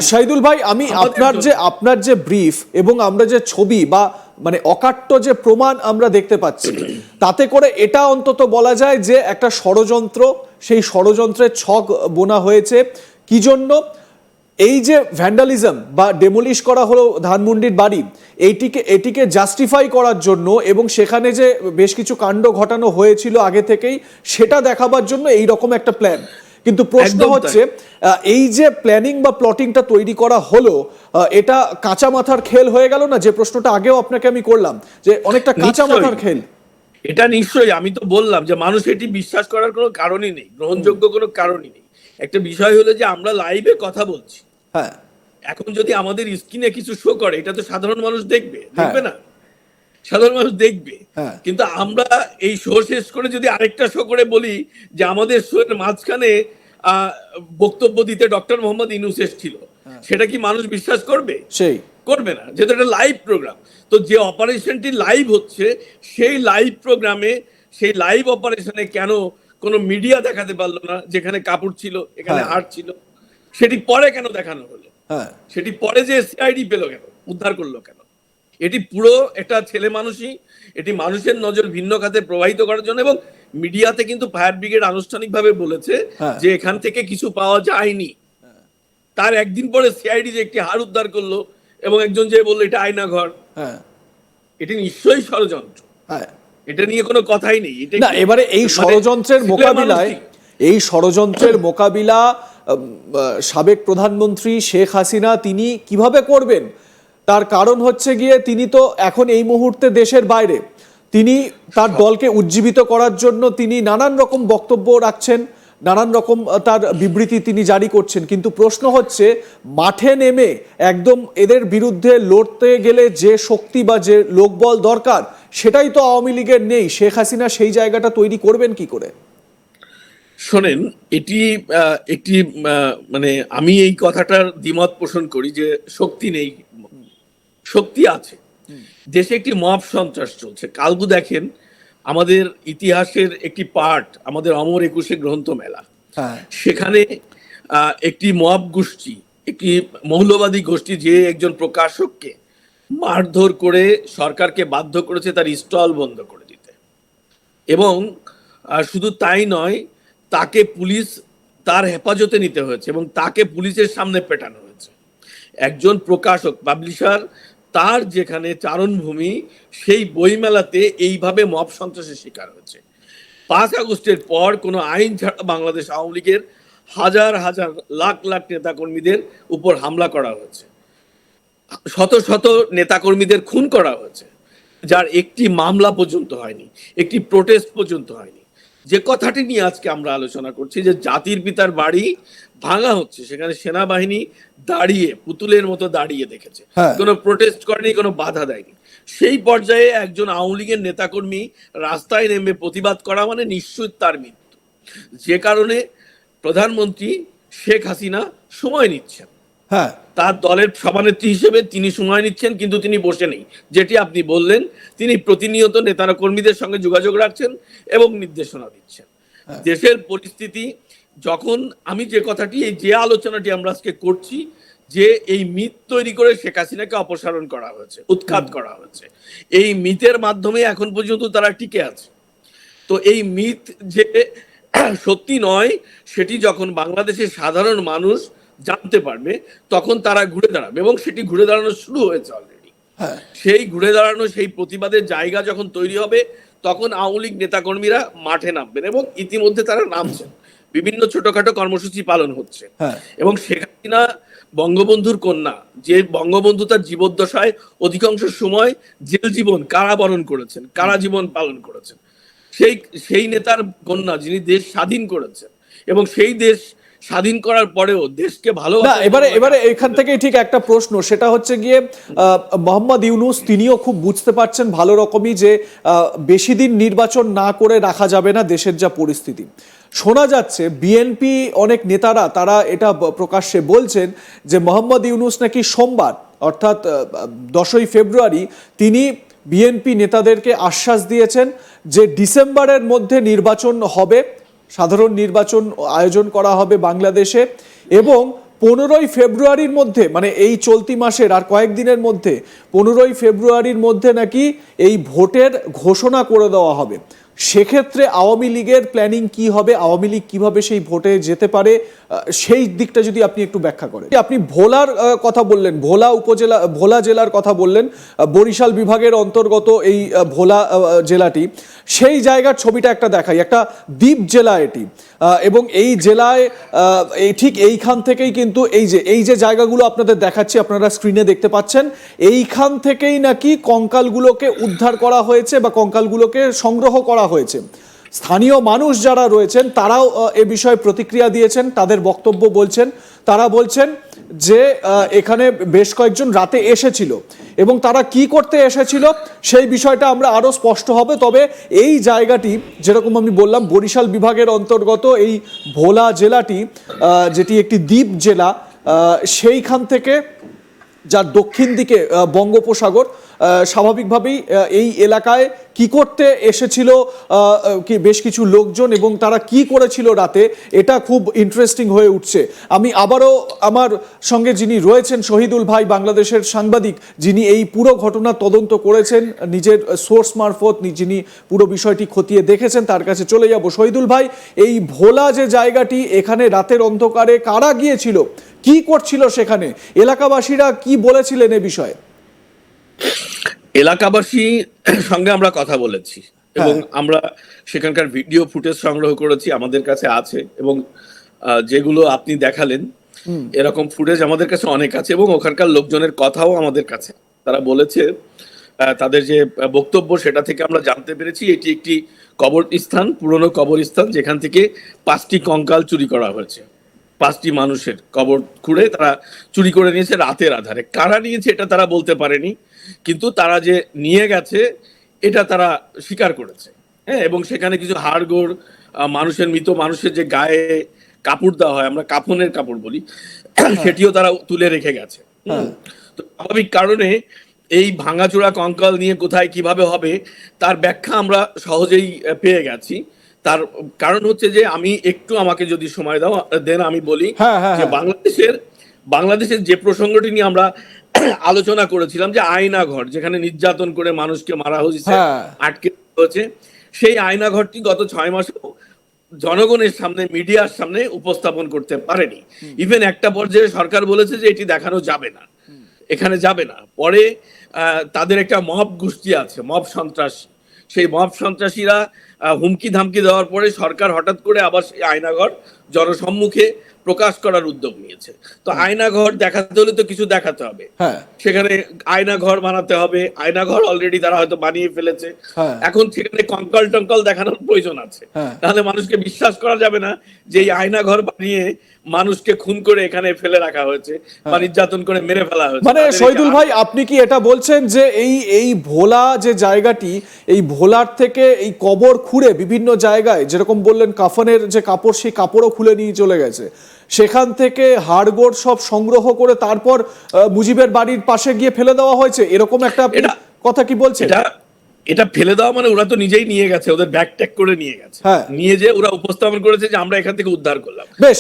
শাহিদুল ভাই, আমি আপনার যে ব্রিফ এবং আমরা যে ছবি বা মানে অকাট্য যে প্রমাণ আমরা দেখতে পাচ্ছি, তাতে করে এটা অন্তত বলা যায় যে একটা ষড়যন্ত্র, সেই ষড়যন্ত্রের ছক বোনা হয়েছে। কি জন্য এই যে ভ্যান্ডালিজম বা ডেমোলিশ করা হলো ধানমন্ডির বাড়ি, এটিকে জাস্টিফাই করার জন্য এবং সেখানে যে বেশ কিছু কাণ্ড ঘটানো হয়েছিল আগে থেকেই সেটা দেখাবার জন্য এই রকম একটা প্ল্যান। কিন্তু প্রশ্ন হচ্ছে, এই যে প্ল্যানিং বা প্লটিংটা তৈরি করা হলো, এটা কাঁচা মাথার খেল হয়ে গেল না? যে প্রশ্নটা আগেও আপনাকে আমি করলাম, যে অনেকটা কাঁচা মাথার খেল। এটা নিশ্চয়ই, আমি তো বললাম যে মানুষ এটি বিশ্বাস করার কোনো কারণই নেই, গ্রহণযোগ্য কোনো কারণই নেই। একটা বিষয় হলো যে আমরা লাইভে কথা বলছি, হ্যাঁ, এখন যদি আমাদের স্ক্রিনে কিছু শো করে, এটা তো সাধারণ মানুষ দেখবে না? সাধারণ মানুষ দেখবে, কিন্তু আমরা এই শো শেষ করে যদি আরেকটা শো করে বলি যে আমাদের শো এর মাঝখানে বক্তব্য দিতে ডক্টর মোহাম্মদ ইউনূস ছিল, সেটা কি মানুষ বিশ্বাস করবে? সেই করবে না, যেহেতু এটা লাইভ প্রোগ্রাম। তো যে অপারেশনটি লাইভ হচ্ছে, সেই লাইভ প্রোগ্রামে, সেই লাইভ অপারেশনে কেন কোনো মিডিয়া দেখাতে পারলো না? যেখানে কাপড় ছিল, এখানে হাড় ছিল, সেটি পরে কেন দেখানো হলো? সেটি পরে যে সিআইডি পেলো কেন, উদ্ধার করলো কেন? এটি পুরো একটা ছেলে মানুষই, এটি মানুষের নজর ভিন্ন খাতে প্রবাহিত করার জন্য। এবং মিডিয়াতে কিন্তু ফায়ার ব্রিগেড আনুষ্ঠানিকভাবে বলেছে যে এখান থেকে কিছু পাওয়া যায়নি। তার একদিন পরে সিআইডি যে একটি হাড় উদ্ধার করলো এবং একজন যে বললো এটা আয়না ঘর, এটি নিশ্চয়ই ষড়যন্ত্র, এটা নিয়ে কোনো কথাই নেই। না, এবারে এই ষড়যন্ত্রের মোকাবিলা সাবেক প্রধানমন্ত্রী শেখ হাসিনা তিনি কিভাবে করবেন? তার কারণ হচ্ছে গিয়ে তিনি তো এখন এই মুহূর্তে দেশের বাইরে, তিনি তার দলকে উজ্জীবিত করার জন্য তিনি নানান রকম বক্তব্য রাখছেন, নানান রকম তার বিবৃতি তিনি জারি করছেন। কিন্তু প্রশ্ন হচ্ছে, মাঠে নেমে একদম এদের বিরুদ্ধে লড়তে গেলে যে শক্তি বা যে লোকবল দরকার, সেটাই তো আওয়ামী লীগের নেই। শেখ হাসিনা সেই জায়গাটা তৈরি করবেন কি করে? শোনেন, এটি একটি মানে আমি এই কথাটার দ্বিমত পোষণ করি যে শক্তি নেই, শক্তি আছে। দেশে একটি মব সন্ত্রাস চলছে। কালবু দেখেন, আমাদের ইতিহাসের একটি পার্ট, আমাদের অমর একুশে গ্রন্থমেলা, সেখানে একটি মব গোষ্ঠী, একটি মৌলবাদী গোষ্ঠী, যে একজন প্রকাশককে মারধর করে সরকারকে বাধ্য করেছে তার স্টল বন্ধ করে দিতে। এবং শুধু তাই নয়, তাকে পুলিশ তার হেফাজতে নিতে হয়েছে এবং তাকে পুলিশের সামনে পেটানো হয়েছে। একজন প্রকাশক, পাবলিশার, তার যেখানে চারণভূমি, সেই বইমেলাতে এইভাবে মব সন্ত্রাসের শিকার হয়েছে। 5 আগস্টের পর কোনো আইন ছাড়া বাংলাদেশ আওয়ামী লীগের হাজার হাজার লাখ লাখ নেতাকর্মীদের উপর হামলা করা হয়েছে, শত শত নেতাকর্মীদের খুন করা হয়েছে, যার একটি মামলা পর্যন্ত হয়নি, একটি প্রোটেস্ট পর্যন্ত হয়নি। যে কথাটি নিয়ে আজকে আমরা আলোচনা করছি, যে জাতির পিতার বাড়ি ভাঙা হচ্ছে, সেখানে সেনাবাহিনী দাঁড়িয়ে, পুতুলের মতো দাঁড়িয়ে দেখেছে, কোনো প্রোটেস্ট করেনি, কোনো বাধা দেয়নি। সেই পর্যায়ে একজন আওয়ামী লীগের নেতাকর্মী রাস্তায় নেমে প্রতিবাদ করা মানে নিশ্চিত তার মৃত্যু। যে কারণে প্রধানমন্ত্রী শেখ হাসিনা সময় নিচ্ছেন, তার দলের সভানেত্রী হিসেবে তিনি সময় নিচ্ছেন, কিন্তু তিনি বসে নেই। যেটি আপনি বললেন, তিনি প্রতিনিয়ত নেতারা কর্মীদের সঙ্গে যোগাযোগ রাখছেন এবং নির্দেশনা দিচ্ছেন। দেশের পরিস্থিতি যখন, আমি যে কথাটি, এই যে আলোচনাটি আমরা আজকে করছি, যে এই মিথ তৈরি করে শেখ হাসিনাকে অপসারণ করা হয়েছে, উৎখাত করা হয়েছে, এই মিথের মাধ্যমে এখন পর্যন্ত তারা টিকে আছে। তো এই মিথ যে সত্যি নয়, সেটি যখন বাংলাদেশের সাধারণ মানুষ জানতে পারবে, তখন তারা ঘুরে দাঁড়াবে, এবং সেটি ঘুরে দাঁড়ানো শুরু হয়েছে অলরেডি। সেই ঘুরে দাঁড়ানো, সেই প্রতিবাদের জায়গা যখন তৈরি হবে, তখন আওয়ামী লীগ নেতাকর্মীরা মাঠে নামবেন, এবং ইতিমধ্যে তারা নামছেন। বিভিন্ন ছোটখাটো কর্মসূচি পালন হচ্ছে। এবং শেখ হাসিনা বঙ্গবন্ধুর কন্যা, যে বঙ্গবন্ধু তার জীবদ্দশায় অধিকাংশ সময় জেল জীবন, কারাবরণ করেছেন, কারা জীবন পালন করেছেন, সেই নেতার কন্যা, যিনি দেশ স্বাধীন করেছেন, এবং সেই দেশ স্বাধীন করার পরেও দেশকে ভালো। এবারে এখান থেকে ঠিক একটা প্রশ্ন, সেটা হচ্ছে গিয়ে মোহাম্মদ ইউনূস তিনিও খুব বুঝতে পারছেন ভালো রকমই যে বেশি দিন নির্বাচন না করে রাখা যাবে না দেশের যা পরিস্থিতি। শোনা যাচ্ছে বিএনপি অনেক নেতারা তারা এটা প্রকাশ্যে বলছেন যে মোহাম্মদ ইউনূস নাকি সোমবার, অর্থাৎ 10ই ফেব্রুয়ারি, তিনি বিএনপি নেতাদেরকে আশ্বাস দিয়েছেন যে ডিসেম্বরের মধ্যে নির্বাচন হবে, সাধারণ নির্বাচন আয়োজন করা হবে বাংলাদেশে, এবং 15ই ফেব্রুয়ারির মধ্যে, মানে এই চলতি মাসের আর কয়েকদিনের মধ্যে 15ই ফেব্রুয়ারির মধ্যে নাকি এই ভোটের ঘোষণা করে দেওয়া হবে। সেক্ষেত্রে আওয়ামী লীগের প্ল্যানিং কি হবে, আওয়ামী লীগ কিভাবে সেই ভোটে যেতে পারে, সেই দিকটা যদি আপনি একটু ব্যাখ্যা করেন। আপনি ভোলার কথা বললেন, ভোলা উপজেলা, ভোলা জেলার কথা বললেন, বরিশাল বিভাগের অন্তর্গত এই ভোলা জেলাটি, সেই জায়গার ছবিটা একটা দেখাই, একটা দ্বীপ জেলা এটি, এবং এই জেলায় এই ঠিক এইখান থেকেই কিন্তু এই যে জায়গাগুলো আপনাদের দেখাচ্ছি, আপনারা স্ক্রিনে দেখতে পাচ্ছেন, এইখান থেকেই নাকি কঙ্কালগুলোকে উদ্ধার করা হয়েছে বা কঙ্কালগুলোকে সংগ্রহ করা হয়েছে। স্থানীয় মানুষ যারা রয়েছেন তারাও এ বিষয়ে প্রতিক্রিয়া দিয়েছেন, তাদের বক্তব্য বলছেন। তারা বলছেন যে এখানে বেশ কয়েকজন রাতে এসেছিল এবং তারা কি করতে এসেছিল সেই বিষয়টা আমরা আরো স্পষ্ট হবে। তবে এই জায়গাটি, যেরকম আমি বললাম, বরিশাল বিভাগের অন্তর্গত এই ভোলা জেলাটি, যেটি একটি দ্বীপ জেলা, সেইখান থেকে যার দক্ষিণ দিকে বঙ্গোপসাগর, স্বাভাবিকভাবেই এই এলাকায় কি করতে এসেছিল কি বেশ কিছু লোকজন এবং তারা কি করেছিল রাতে, এটা খুব ইন্টারেস্টিং হয়ে উঠছে। আমি আবারও আমার সঙ্গে যিনি রয়েছেন শহীদুল ভাই, বাংলাদেশের সাংবাদিক, যিনি এই পুরো ঘটনা তদন্ত করেছেন নিজের সোর্স মারফত, যিনি পুরো বিষয়টি খতিয়ে দেখেছেন, তার কাছে চলে যাব। শহীদুল ভাই, এই ভোলা যে জায়গাটি, এখানে রাতের অন্ধকারে কারা গিয়েছিল, কি করছিল সেখানে, এলাকাবাসীরা কি বলেছিলেন এ বিষয়ে? এলাকাবাসী সঙ্গে আমরা কথা বলেছি এবং আমরা সেখানকার ভিডিও ফুটেজ সংগ্রহ করেছি, আমাদের কাছে আছে, এবং যেগুলো আপনি দেখালেন এরকম ফুটেজ আমাদের কাছে অনেক আছে, এবং ওখানকার লোকজনের কথাও আমাদের কাছে। তারা বলেছে, তাদের যে বক্তব্য সেটা থেকে আমরা জানতে পেরেছি এটি একটি কবরস্থান, পুরনো কবরস্থান, যেখান থেকে 5টি কঙ্কাল চুরি করা হয়েছে। 5টি মানুষের কবর খুঁড়ে তারা চুরি করে নিয়েছে রাতের আধারে। কারা নিয়েছে এটা তারা বলতে পারেনি, কিন্তু তারা যে নিয়ে গেছে এটা তারা স্বীকার করেছে। হ্যাঁ, এবং সেখানে কিছু হাড়গোড়, মানুষের, মৃত মানুষের যে গায়ে কাপড় দেওয়া হয়, আমরা কাফনের কাপড় বলি, সেটিও তারা তুলে রেখে গেছে। তো স্বাভাবিক কারণে এই ভাঙাচোরা কঙ্কাল নিয়ে কোথায় কিভাবে হবে তার ব্যাখ্যা আমরা সহজেই পেয়ে গেছি। তার কারণ হচ্ছে যে, আমি একটু, আমাকে যদি সময় দাও দেন আমি বলি যে বাংলাদেশের যে প্রসঙ্গটি নিয়ে আমরা আলোচনা করেছিলাম, যে আয়না ঘর, যেখানে নির্যাতন করে মানুষকে মারা হয়েছে, আটকে হয়েছে, সেই আয়না ঘরটি গত 6 মাসে জনগণের সামনে, মিডিয়ার সামনে উপস্থাপন করতে পারেনি। ইভেন একটা পর্যায়ে সরকার বলেছে যে এটি দেখানো যাবে না, এখানে যাবে না। পরে তাদের একটা মব গোষ্ঠী আছে, মব সন্ত্রাসী, সেই মব সন্ত্রাসীরা হুমকি ধামকি দেওয়ার পরে সরকার হঠাৎ করে আবার সেই আয়নাঘর জনসম্মুখে প্রকাশ করার উদ্যোগ নিয়েছে। তো আয়নাঘর দেখাতে হলে তো কিছু দেখাতে হবে, সেখানে আয়নাঘর বানাতে হবে। আয়নাঘর অলরেডি তারা হয়তো বানিয়ে ফেলেছে, এখন সেখানে কঙ্কাল টঙ্কাল দেখানোর প্রয়োজন আছে, তাহলে মানুষকে বিশ্বাস করা যাবে না যে এই আয়নাঘর বানিয়ে মানুষকে খুন করে এখানে ফেলে রাখা হয়েছে বা নির্যাতন করে মেরে ফেলা হয়েছে। মানে শহীদুল ভাই, আপনি কি এটা বলছেন যে এই ভোলা যে জায়গাটি, এই ভোলার থেকে এই কবর খুঁড়ে বিভিন্ন জায়গায়, যেরকম বললেন কাফনের যে কাপড়, সেই কাপড়ও খুলে নিয়ে চলে গেছে, সেখান থেকে হাড়গোড় সব সংগ্রহ করে তারপর মুজিবের বাড়ির পাশে গিয়ে ফেলে দেওয়া হয়েছে, এরকম একটা কথা কি বলছেন? এটা ফেলে দেওয়া মানে ওরা তো নিজেই নিয়ে গেছে, ওদের ব্যাগ ট্যাগ করে নিয়ে গেছে, নিয়ে যে ওরা উপস্থাপন করেছে যে আমরা এখান থেকে উদ্ধার করলাম। বেশ,